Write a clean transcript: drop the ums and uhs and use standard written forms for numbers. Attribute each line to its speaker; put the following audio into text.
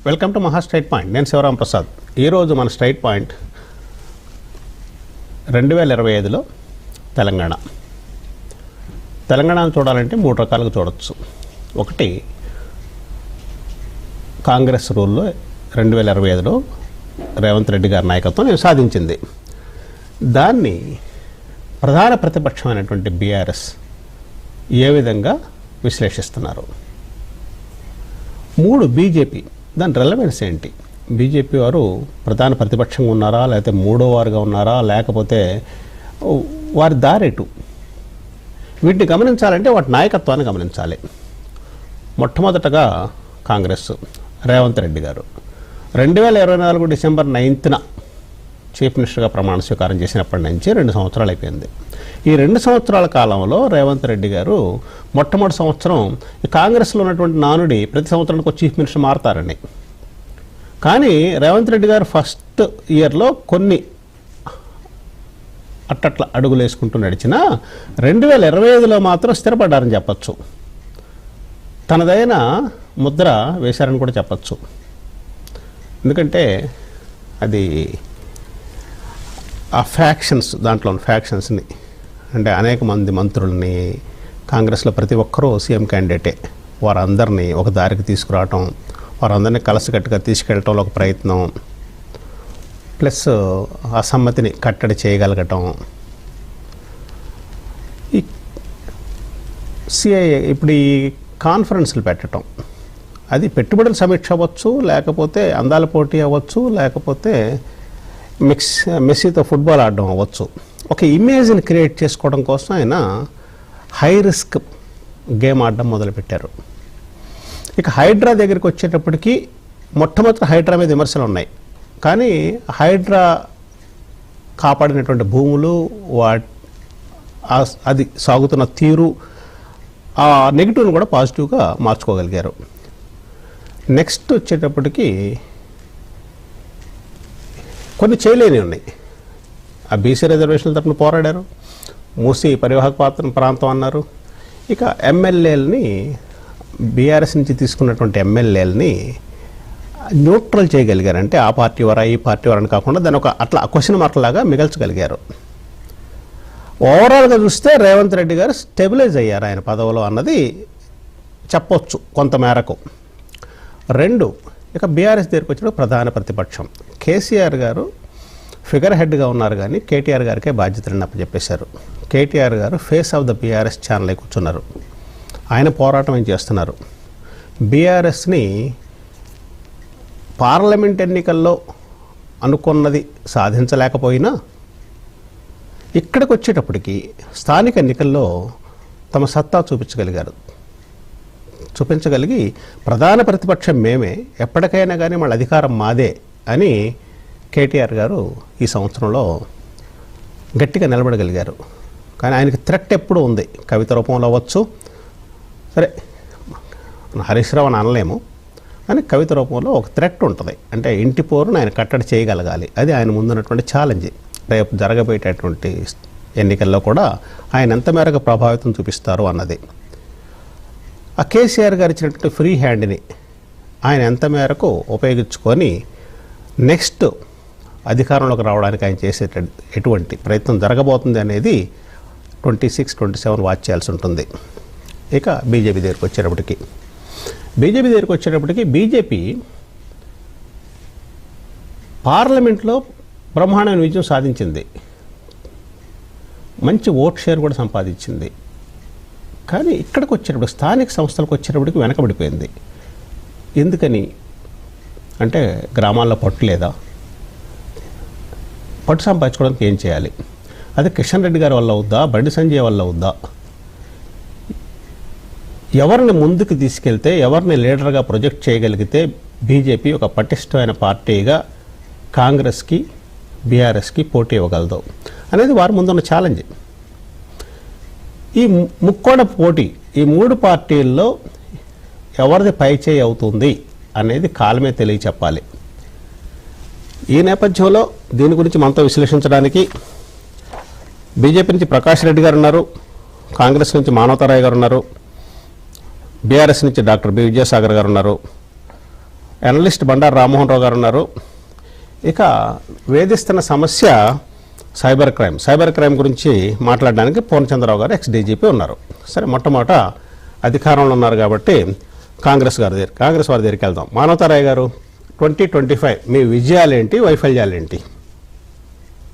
Speaker 1: Welcome to మహా straight point. నేను శివరాం ప్రసాద్. ఈరోజు మన స్ట్రైట్ పాయింట్ 2025లో తెలంగాణను చూడాలంటే మూడు రకాలుగా చూడవచ్చు. ఒకటి, కాంగ్రెస్ రూల్లో 2025లో రేవంత్ రెడ్డి గారి నాయకత్వం సాధించింది. దాన్ని ప్రధాన ప్రతిపక్షమైనటువంటి బీఆర్ఎస్ ఏ విధంగా విశ్లేషిస్తున్నారు? మూడు, బీజేపీ, దాని రెలవెన్స్ ఏంటి? బీజేపీ వారు ప్రధాన ప్రతిపక్షంగా ఉన్నారా, లేకపోతే మూడో వారుగా ఉన్నారా, లేకపోతే వారి దారేటు? వీటిని గమనించాలంటే వాటి నాయకత్వాన్ని గమనించాలి. మొట్టమొదటగా కాంగ్రెస్, రేవంత్ రెడ్డి గారు 2024 డిసెంబర్ 9న చీఫ్ మినిస్టర్గా ప్రమాణ స్వీకారం చేసినప్పటి నుంచి 2 సంవత్సరాలు అయిపోయింది. ఈ 2 సంవత్సరాల కాలంలో రేవంత్ రెడ్డి గారు మొట్టమొదటి సంవత్సరం ఈ కాంగ్రెస్లో ఉన్నటువంటి నానుడి ప్రతి సంవత్సరానికి ఒక చీఫ్ మినిస్టర్ మారతారని. కానీ రేవంత్ రెడ్డి గారు ఫస్ట్ ఇయర్లో కొన్ని అట్టట్ల అడుగులు వేసుకుంటూ నడిచిన 2025లో మాత్రం స్థిరపడ్డారని చెప్పచ్చు. తనదైన ముద్ర వేశారని కూడా చెప్పచ్చు. ఎందుకంటే అది ఆ ఫ్యాక్షన్స్, దాంట్లోని ఫ్యాక్షన్స్ని, అంటే అనేక మంది మంత్రుల్ని, కాంగ్రెస్లో ప్రతి ఒక్కరూ సీఎం క్యాండిడేటే, వారందరినీ ఒక దారికి తీసుకురావటం, వారందరినీ కలిసికట్టుగా తీసుకెళ్ళటంలో ఒక ప్రయత్నం, ప్లస్ అసమ్మతిని కట్టడి చేయగలగటం. ఈ సిఐఏ ఇప్పుడు ఈ కాన్ఫరెన్స్లు పెట్టడం, అది పెట్టుబడుల సమీక్ష అవ్వచ్చు, లేకపోతే అందాల పోటీ అవ్వచ్చు, లేకపోతే మెస్సీతో ఫుట్బాల్ ఆడడం అవ్వచ్చు. ఒక ఇమేజ్ని క్రియేట్ చేసుకోవడం కోసం ఆయన హై రిస్క్ గేమ్ ఆడడం మొదలుపెట్టారు. ఇక హైడ్రా దగ్గరికి వచ్చేటప్పటికి మొట్టమొదటి హైడ్రా మీద విమర్శలు ఉన్నాయి. కానీ హైడ్రా కాపాడినటువంటి భూములు, అది సాగుతున్న తీరు, ఆ నెగిటివ్ని కూడా పాజిటివ్గా మార్చుకోగలిగారు. నెక్స్ట్ వచ్చేటప్పటికి కొన్ని చేయలేని ఉన్నాయి. ఆ బీసీ రిజర్వేషన్ల తరపున పోరాడారు, మూసీ పరివాహక ప్రాంతం అన్నారు. ఇక ఎమ్మెల్యేలని, బీఆర్ఎస్ నుంచి తీసుకున్నటువంటి ఎమ్మెల్యేలని న్యూట్రల్ చేయగలిగారు. అంటే ఆ పార్టీ వారా ఈ పార్టీ వారని కాకుండా దాన్ని ఒక అట్లా క్వశ్చన్ మార్క్ లాగా మిగల్చగలిగారు. ఓవరాల్గా చూస్తే రేవంత్ రెడ్డి గారు స్టెబిలైజ్ అయ్యారు ఆయన పదవిలో అన్నది చెప్పొచ్చు కొంతమేరకు. 2, ఇక బీఆర్ఎస్ దగ్గరికి వచ్చిన ప్రధాన ప్రతిపక్షం కేసీఆర్ గారు ఫిగర్ హెడ్గా ఉన్నారు, కానీ కేటీఆర్ గారికే బాధ్యతలను అప్పచెప్పేశారు. కేటీఆర్ గారు face of the BRS channel కూర్చున్నారు. ఆయన పోరాటం ఏం చేస్తున్నారు? బీఆర్ఎస్ని పార్లమెంట్ ఎన్నికల్లో అనుకున్నది సాధించలేకపోయినా ఇక్కడికి వచ్చేటప్పటికి స్థానిక ఎన్నికల్లో తమ సత్తా చూపించగలిగి ప్రధాన ప్రతిపక్షం మేమే, ఎప్పటికైనా కానీ మళ్ళీ అధికారం మాదే అని కేటీఆర్ గారు ఈ సంవత్సరంలో గట్టిగా నిలబడగలిగారు. కానీ ఆయనకి థ్రెట్ ఎప్పుడూ ఉంది. కవిత రూపంలో అవ్వచ్చు, సరే హరీష్ రావు అని అనలేము, కానీ కవిత రూపంలో ఒక థ్రెట్ ఉంటుంది. అంటే ఇంటి పోరును ఆయన కట్టడి చేయగలగాలి. అది ఆయన ముందున్నటువంటి ఛాలెంజ్. రేపు జరగబోయేటటువంటి ఎన్నికల్లో కూడా ఆయన ఎంత మేరకు ప్రభావితం చూపిస్తారు అన్నది. ఆ కేసీఆర్ గారు ఇచ్చినటువంటి ఫ్రీ హ్యాండ్ని ఆయన ఎంత మేరకు ఉపయోగించుకొని నెక్స్ట్ అధికారంలోకి రావడానికి ఆయన చేసే ఎటువంటి ప్రయత్నం జరగబోతుంది అనేది 26, 27 వాచ్ చేయాల్సి ఉంటుంది. ఇక బీజేపీ దగ్గరికి వచ్చేటప్పటికి బీజేపీ పార్లమెంట్లో బ్రహ్మాండమైన విజయం సాధించింది, మంచి ఓట్ షేర్ కూడా సంపాదించింది. కానీ ఇక్కడికి వచ్చేటప్పుడు, స్థానిక సంస్థలకు వచ్చేటప్పటికి వెనకబడిపోయింది. ఎందుకని అంటే గ్రామాల్లో పట్టు లేదా? పట్టు సంపాదించుకోవడానికి ఏం చేయాలి? అది కిషన్ రెడ్డి గారి వల్ల అవుద్దా, బండి సంజయ్ వల్ల అవుద్దా? ఎవరిని ముందుకు తీసుకెళ్తే, ఎవరిని లీడర్గా ప్రొజెక్ట్ చేయగలిగితే బీజేపీ ఒక పటిష్టమైన పార్టీగా కాంగ్రెస్కి, బీఆర్ఎస్కి పోటీ ఇవ్వగలదు అనేది వారి ముందున్న ఛాలెంజ్. ఈ ముక్కోణ పోటీ, ఈ 3 పార్టీల్లో ఎవరిది పైచేయి అవుతుంది అనేది కాలమే తెలియచెప్పాలి. ఈ నేపథ్యంలో దీని గురించి మనతో విశ్లేషించడానికి బీజేపీ నుంచి ప్రకాష్ రెడ్డి గారు ఉన్నారు, కాంగ్రెస్ నుంచి మానవతారాయ్ గారు ఉన్నారు, బీఆర్ఎస్ నుంచి డాక్టర్ బి విజయసాగర్ గారు ఉన్నారు, అనలిస్ట్ బండారు రామ్మోహన్ రావు గారు ఉన్నారు. ఇక వేధిస్తున్న సమస్య సైబర్ క్రైమ్ గురించి మాట్లాడడానికి పూర్ణచంద్రరావు గారు ఎక్స్ డీజీపీ ఉన్నారు. సరే, మొట్టమొదట అధికారంలో ఉన్నారు కాబట్టి కాంగ్రెస్ వారి దగ్గరికి వెళ్దాం. మానవతారాయ్ గారు, 2025 మీ విజయాలేంటి, వైఫల్యాలేంటి?